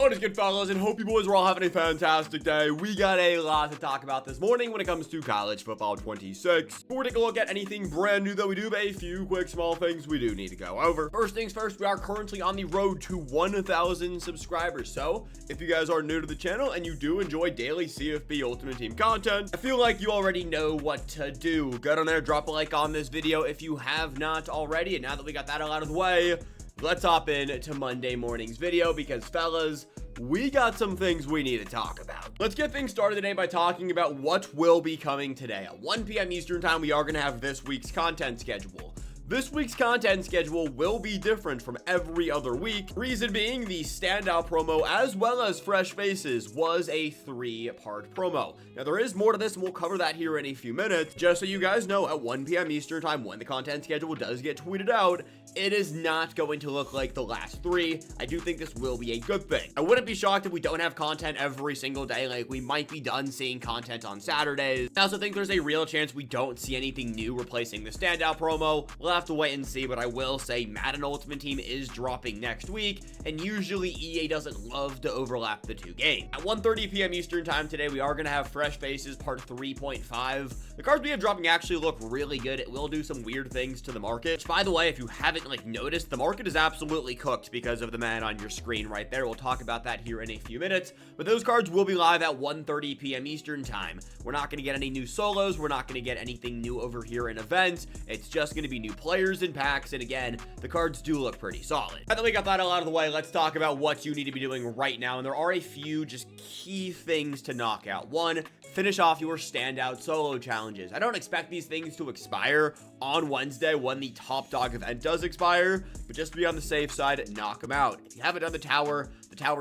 What is good, fellas, and hope you boys are all having a fantastic day. We got a lot to talk about this morning when it comes to college football 26. Before we take a look at anything brand new, though, we do have a few quick small things we do need to go over. First things first, we are currently on the road to 1,000 subscribers. So if you guys are new to the channel and you do enjoy daily CFB Ultimate Team content, I feel like you already know what to do. Get on there, drop a like on this video if you have not already. And now that we got that all out of the way, let's hop into Monday morning's video because, fellas, we got some things we need to talk about. Let's get things started today by talking about what will be coming today. At 1 p.m. Eastern time, we are going to have this week's content schedule. This week's content schedule will be different from every other week. Reason being, the standout promo as well as Fresh Faces was a 3-part promo. Now, there is more to this, and we'll cover that here in a few minutes. Just so you guys know, at 1 p.m. Eastern time, when the content schedule does get tweeted out, it is not going to look like the last 3. I do think this will be a good thing. I wouldn't be shocked if we don't have content every single day. Like, we might be done seeing content on Saturdays. I also think there's a real chance we don't see anything new replacing the standout promo. We'll have to wait and see, but I will say Madden Ultimate Team is dropping next week, and usually EA doesn't love to overlap the two games. At 1:30 p.m. Eastern time today, we are going to have Fresh Faces Part 3.5. The cards we have dropping actually look really good. It will do some weird things to the market, which, by the way, if you haven't noticed, the market is absolutely cooked because of the man on your screen right there. We'll talk about that here in a few minutes, but those cards will be live at 1:30 p.m. Eastern time. We're not going to get any new solos. We're not going to get anything new over here in events. It's just going to be new players and packs, and again, the cards do look pretty solid. Now that we got that all out of the way, let's talk about what you need to be doing right now, and there are a few just key things to knock out. One, finish off your standout solo challenges. I don't expect these things to expire on Wednesday when the Top Dog event does expire, but just to be on the safe side, knock them out. If you haven't done the tower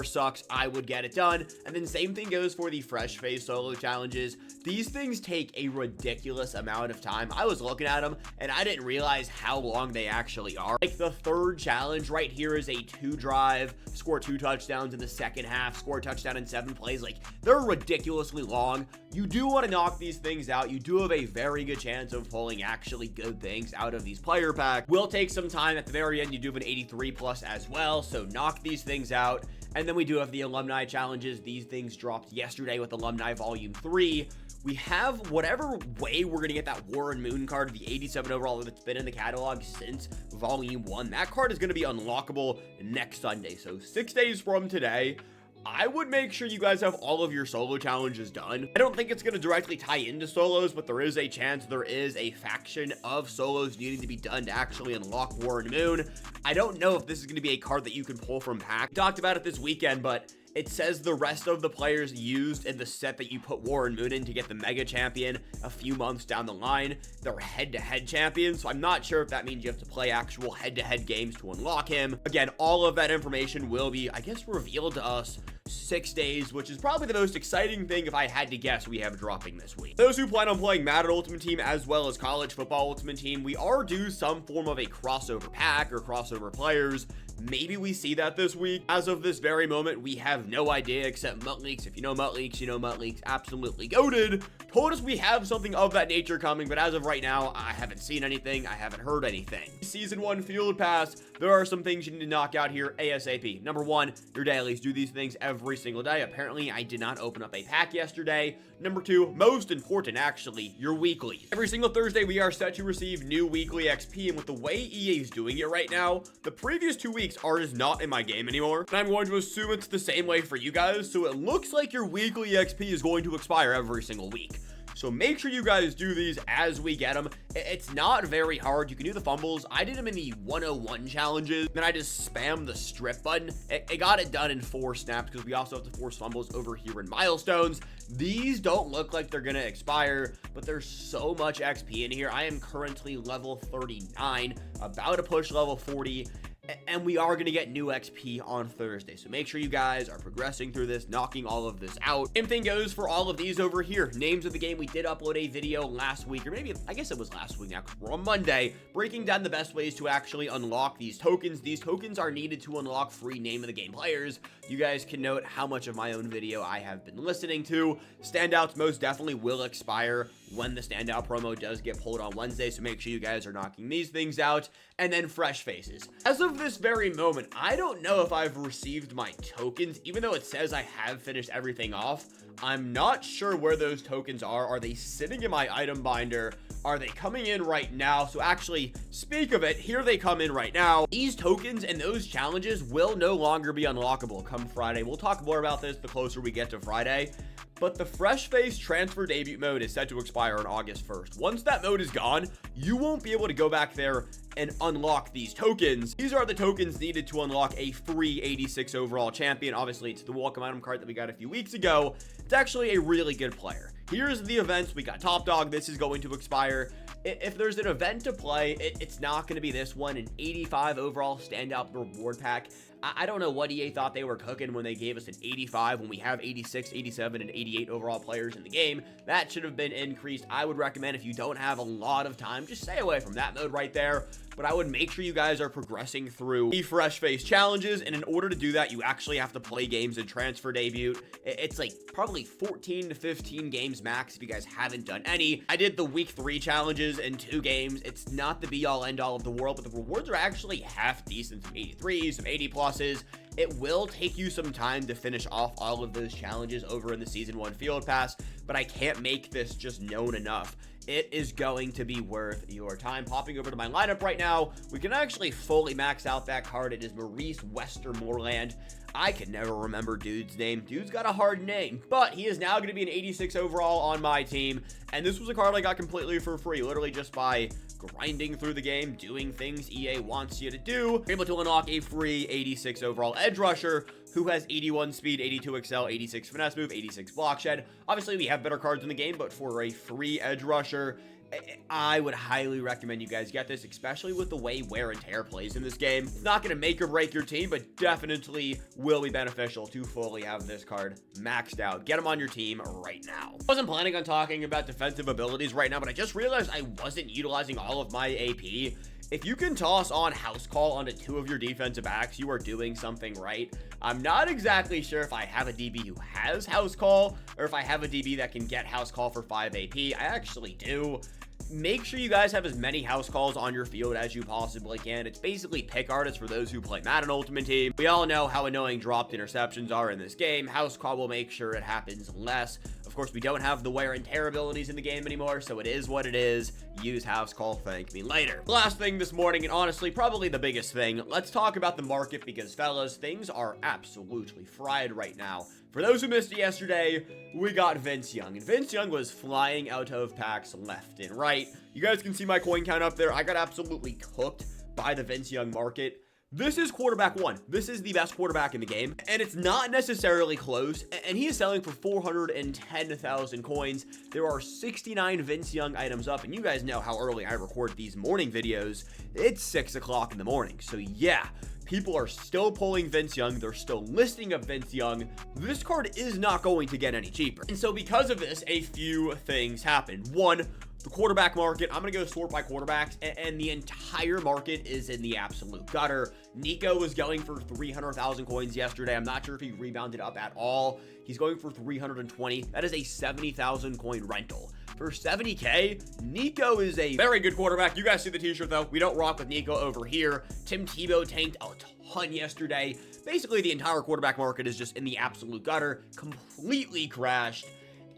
sucks. I would get it done. And then same thing goes for the Fresh Face solo challenges. These things take a ridiculous amount of time. I was looking at them and I didn't realize how long they actually are. Like, the third challenge right here is a 2-drive, score 2 touchdowns in the second half, score a touchdown in 7 plays. Like, they're ridiculously long. You do want to knock these things out. You do have a very good chance of pulling actually good things out of these player packs. Will take some time. At the very end, you do have an 83 plus as well, so knock these things out. And then we do have the alumni challenges. These things dropped yesterday with Alumni Volume 3. We have whatever way we're going to get that Warren Moon card, the 87 overall that's been in the catalog since Volume 1. That card is going to be unlockable next Sunday. So 6 days from today, I would make sure you guys have all of your solo challenges done. I don't think it's going to directly tie into solos, but there is a chance there is a faction of solos needing to be done to actually unlock Warren Moon. I don't know if this is going to be a card that you can pull from pack. We talked about it this weekend, but it says the rest of the players used in the set that you put Warren Moon in to get the Mega Champion a few months down the line, they're head-to-head champions, so I'm not sure if that means you have to play actual head-to-head games to unlock him. Again, all of that information will be, I guess, revealed to us 6 days, which is probably the most exciting thing, if I had to guess, we have dropping this week. Those who plan on playing Madden Ultimate Team as well as College Football Ultimate Team, we are due some form of a crossover pack or crossover players. Maybe we see that this week. As of this very moment, we have no idea, except Muttleaks. If you know Muttleaks, you know Muttleaks absolutely goated. Told us we have something of that nature coming, but as of right now, I haven't seen anything. I haven't heard anything. Season 1 Field Pass, there are some things you need to knock out here ASAP. Number 1, your dailies. Do these things every single day. Apparently, I did not open up a pack yesterday. Number 2, most important actually, your weekly. Every single Thursday, we are set to receive new weekly XP, and with the way EA is doing it right now, the previous 2 weeks are just not in my game anymore. And I'm going to assume it's the same way for you guys, so it looks like your weekly XP is going to expire every single week. So make sure you guys do these as we get them. It's not very hard. You can do the fumbles. I did them in the 101 challenges. Then I just spammed the strip button. It got it done in 4 snaps because we also have to force fumbles over here in milestones. These don't look like they're going to expire, but there's so much XP in here. I am currently level 39, about to push level 40. and we are going to get new XP on Thursday. So make sure you guys are progressing through this, knocking all of this out. Same thing goes for all of these over here. Names of the game. We did upload a video last week, or maybe, I guess it was last week now, because we're on Monday, breaking down the best ways to actually unlock these tokens. These tokens are needed to unlock free name of the game players. You guys can note how much of my own video I have been listening to. Standouts most definitely will expire when the standout promo does get pulled on Wednesday, so make sure you guys are knocking these things out. And then fresh faces. As of this very moment, I don't know if I've received my tokens, even though it says I have finished everything off. I'm not sure where those tokens are. Are they sitting in my item binder? Are they coming in right now? So actually, speak of it, here they come in right now. These tokens and those challenges will no longer be unlockable come Friday. We'll talk more about this the closer we get to Friday. But the Fresh Face Transfer Debut mode is set to expire on August 1st. Once that mode is gone, you won't be able to go back there and unlock these tokens. These are the tokens needed to unlock a free 86 overall champion. Obviously, it's the welcome item card that we got a few weeks ago. It's actually a really good player. Here's the events. We got Top Dog. This is going to expire. If there's an event to play, it's not going to be this one, an 85 overall standout reward pack. I don't know what EA thought they were cooking when they gave us an 85 when we have 86, 87, and 88 overall players in the game. That should have been increased. I would recommend if you don't have a lot of time, just stay away from that mode right there. But I would make sure you guys are progressing through the Fresh Face challenges. And in order to do that, you actually have to play games in Transfer Debut. It's like probably 14 to 15 games max if you guys haven't done any. I did the week 3 challenges in 2 games. It's not the be all end all of the world, but the rewards are actually half decent. Some 83s, some 80 pluses. It will take you some time to finish off all of those challenges over in the Season 1 Field Pass, but I can't make this just known enough. It is going to be worth your time. Popping over to my lineup right now, we can actually fully max out that card. It is Maurice Westermoreland. I can never remember dude's name. Dude's got a hard name, but he is now going to be an 86 overall on my team. And this was a card I got completely for free, literally just by grinding through the game, doing things EA wants you to do. You're able to unlock a free 86 overall edge rusher who has 81 speed, 82 excel, 86 finesse move, 86 block shed. Obviously, we have better cards in the game, but for a free edge rusher, I would highly recommend you guys get this, especially with the way wear and tear plays in this game. It's not going to make or break your team, but definitely will be beneficial to fully have this card maxed out. Get them on your team right now. I wasn't planning on talking about defensive abilities right now, but I just realized I wasn't utilizing all of my AP. If you can toss on House Call onto 2 of your defensive backs, you are doing something right. I'm not exactly sure if I have a DB who has House Call or if I have a DB that can get House Call for 5 AP. I actually do. Make sure you guys have as many house calls on your field as you possibly can. It's basically pick artists for those who play Madden Ultimate Team. We all know how annoying dropped interceptions are in this game. House call will make sure it happens less. Of course, we don't have the wear and tear abilities in the game anymore, so it is what it is. Use house call, thank me later. Last thing this morning, and honestly, probably the biggest thing, let's talk about the market because, fellas, things are absolutely fried right now. For those who missed it yesterday, we got Vince Young, and Vince Young was flying out of packs left and right. You guys can see my coin count up there. I got absolutely cooked by the Vince Young market. This is quarterback 1. This is the best quarterback in the game, and it's not necessarily close, and he is selling for 410,000 coins. There are 69 Vince Young items up, and you guys know how early I record these morning videos. It's 6 o'clock in the morning, so yeah. People are still pulling Vince Young. They're still listing up Vince Young. This card is not going to get any cheaper. And so because of this, a few things happened. One, the quarterback market, I'm going to go sort by quarterbacks, and the entire market is in the absolute gutter. Nico was going for 300,000 coins yesterday. I'm not sure if he rebounded up at all. He's going for 320. That is a 70,000 coin rental. For 70K, Nico is a very good quarterback. You guys see the t-shirt, though. We don't rock with Nico over here. Tim Tebow tanked a ton yesterday. Basically, the entire quarterback market is just in the absolute gutter, completely crashed.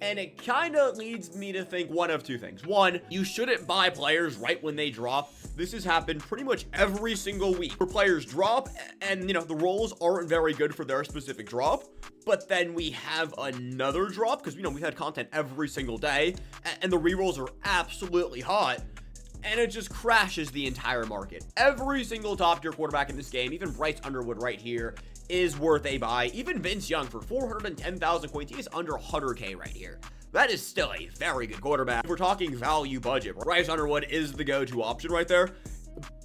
And it kind of leads me to think one of two things. One, you shouldn't buy players right when they drop. This has happened pretty much every single week where players drop and, you know, the rolls aren't very good for their specific drop. But then we have another drop because, you know, we've had content every single day and the rerolls are absolutely hot. And it just crashes the entire market. Every single top tier quarterback in this game, even Bryce Underwood right here, is worth a buy. Even Vince Young for 410,000 coins, he is under 100K right here. That is still a very good quarterback. If we're talking value budget, Bryce Underwood is the go-to option right there.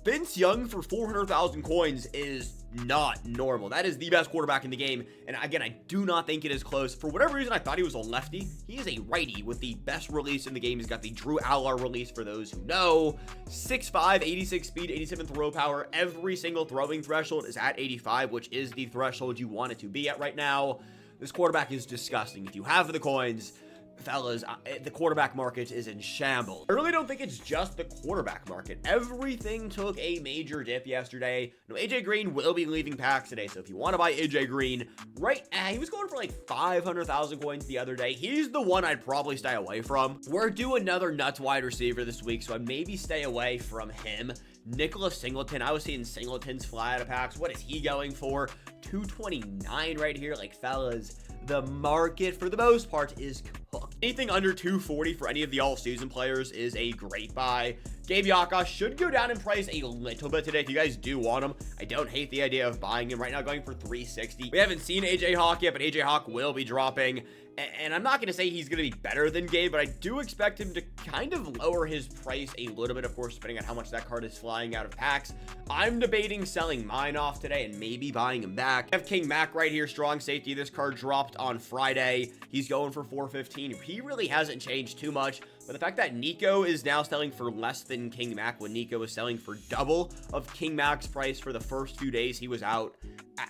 Vince Young for 400,000 coins is not normal. That is the best quarterback in the game. And again, I do not think it is close. For whatever reason, I thought he was a lefty. He is a righty with the best release in the game. He's got the Drew Aller release for those who know. 6'5", 86 speed, 87 throw power. Every single throwing threshold is at 85, which is the threshold you want it to be at right now. This quarterback is disgusting. If you have the coins, fellas, the quarterback market is in shambles. I really don't think it's just the quarterback market. Everything took a major dip yesterday. Now, AJ Green will be leaving packs today, so if you want to buy AJ Green, he was going for like 500,000 coins the other day. He's the one I'd probably stay away from. We're due another nuts wide receiver this week, so I'd maybe stay away from him. Nicholas Singleton, I was seeing Singletons fly out of packs. What is he going for? 229 right here. Like, fellas, the market for the most part is cooked. Anything under 240 for any of the all-season players is a great buy. Gabe Yakas should go down in price a little bit today if you guys do want him. I don't hate the idea of buying him right now, going for 360. We haven't seen AJ Hawk yet, but AJ Hawk will be dropping. And I'm not going to say he's going to be better than Gabe, but I do expect him to kind of lower his price a little bit, of course, depending on how much that card is flying out of packs. I'm debating selling mine off today and maybe buying him back. I have King Mac right here, strong safety. This card dropped on Friday. He's going for 415. He really hasn't changed too much, but the fact that Nico is now selling for less than King Mac when Nico was selling for double of King Mac's price for the first few days he was out,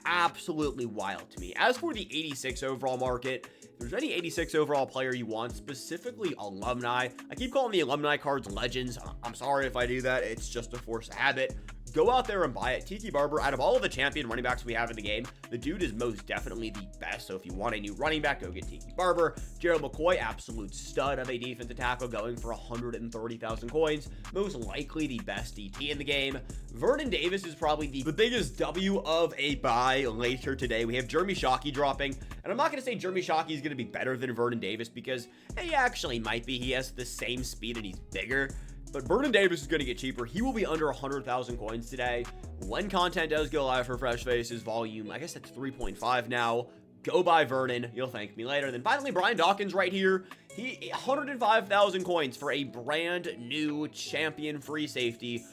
absolutely wild to me. As for the 86 overall market, if there's any 86 overall player you want, specifically alumni, I keep calling the alumni cards legends. I'm sorry if I do that. It's just a force of habit. Go out there and buy it. Tiki Barber, out of all of the champion running backs we have in the game, the dude is most definitely the best. So if you want a new running back, go get Tiki Barber. Gerald McCoy, absolute stud of a defensive tackle, going for 130,000 coins. Most likely the best DT in the game. Vernon Davis is probably the biggest W of a buy later today. We have Jeremy Shockey dropping. And I'm not going to say Jeremy Shockey is going to be better than Vernon Davis because he actually might be. He has the same speed and he's bigger. But Vernon Davis is going to get cheaper. He will be under 100,000 coins today. When content does go live for Fresh Faces volume, I guess that's 3.5 now. Go buy Vernon. You'll thank me later. Then finally, Brian Dawkins right here. He 105,000 coins for a brand new champion free safety.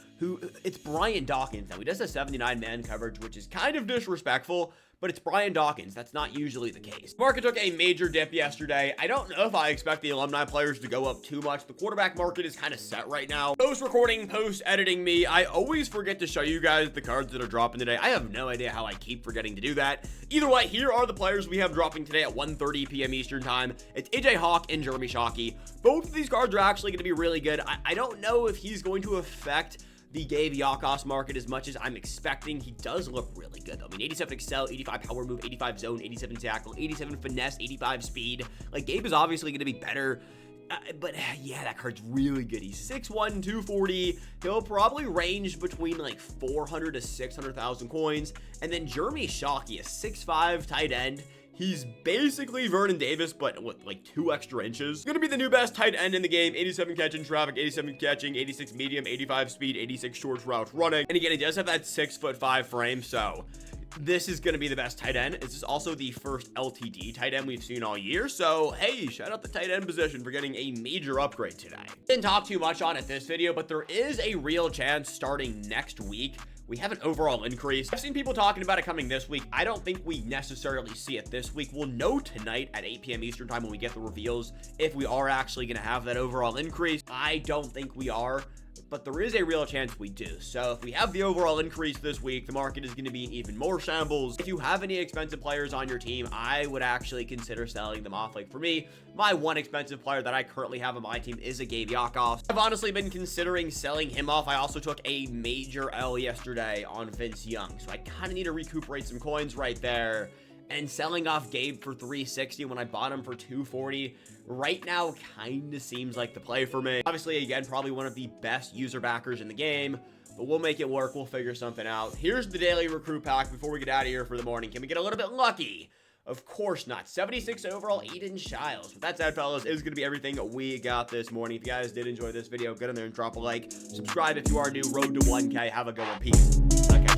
It's Brian Dawkins. Now, he does a 79 man coverage, which is kind of disrespectful, but it's Brian Dawkins. That's not usually the case. Market took a major dip yesterday. I don't know if I expect the alumni players to go up too much. The quarterback market is kind of set right now. Post-recording, post-editing me, I always forget to show you guys the cards that are dropping today. I have no idea how I keep forgetting to do that. Either way, here are the players we have dropping today at 1:30 p.m. Eastern time. It's AJ Hawk and Jeremy Shockey. Both of these cards are actually going to be really good. I don't know if he's going to affect the Gabe Yakas market as much as I'm expecting. He does look really good though. I mean, 87 excel, 85 power move, 85 zone, 87 tackle, 87 finesse, 85 speed. Like, Gabe is obviously going to be better. But yeah, that card's really good. He's 6'1", 240. He'll probably range between like 400 to 600,000 coins. And then Jeremy Shockey, a 6'5" tight end. He's basically Vernon Davis, but what, like 2 extra inches. Gonna be the new best tight end in the game. 87 catching traffic, 87 catching, 86 medium, 85 speed, 86 short route running. And again, he does have that 6'5" frame, so this is going to be the best tight end. This is also the first LTD tight end we've seen all year. So, hey, shout out the tight end position for getting a major upgrade today. Didn't talk too much on it this video, but there is a real chance starting next week we have an overall increase. I've seen people talking about it coming this week. I don't think we necessarily see it this week. We'll know tonight at 8 p.m. Eastern time when we get the reveals if we are actually going to have that overall increase. I don't think we are, but there is a real chance we do. So if we have the overall increase this week, the market is going to be in even more shambles. If you have any expensive players on your team, I would actually consider selling them off. Like for me, my one expensive player that I currently have on my team is a Gabe Yakas. I've honestly been considering selling him off. I also took a major L yesterday on Vince Young, so I kind of need to recuperate some coins right there. And selling off Gabe for 360 when I bought him for 240 right now kind of seems like the play for me. Obviously, again, probably one of the best user backers in the game, but we'll make it work. We'll figure something out. Here's the daily recruit pack before we get out of here for the morning. Can we get a little bit lucky? Of course not. 76 overall, Aiden Shiles. With that said, fellas, is going to be everything we got this morning. If you guys did enjoy this video, get in there and drop a like. Subscribe if you are new. Road to 1K. Have a good one. Peace. Okay.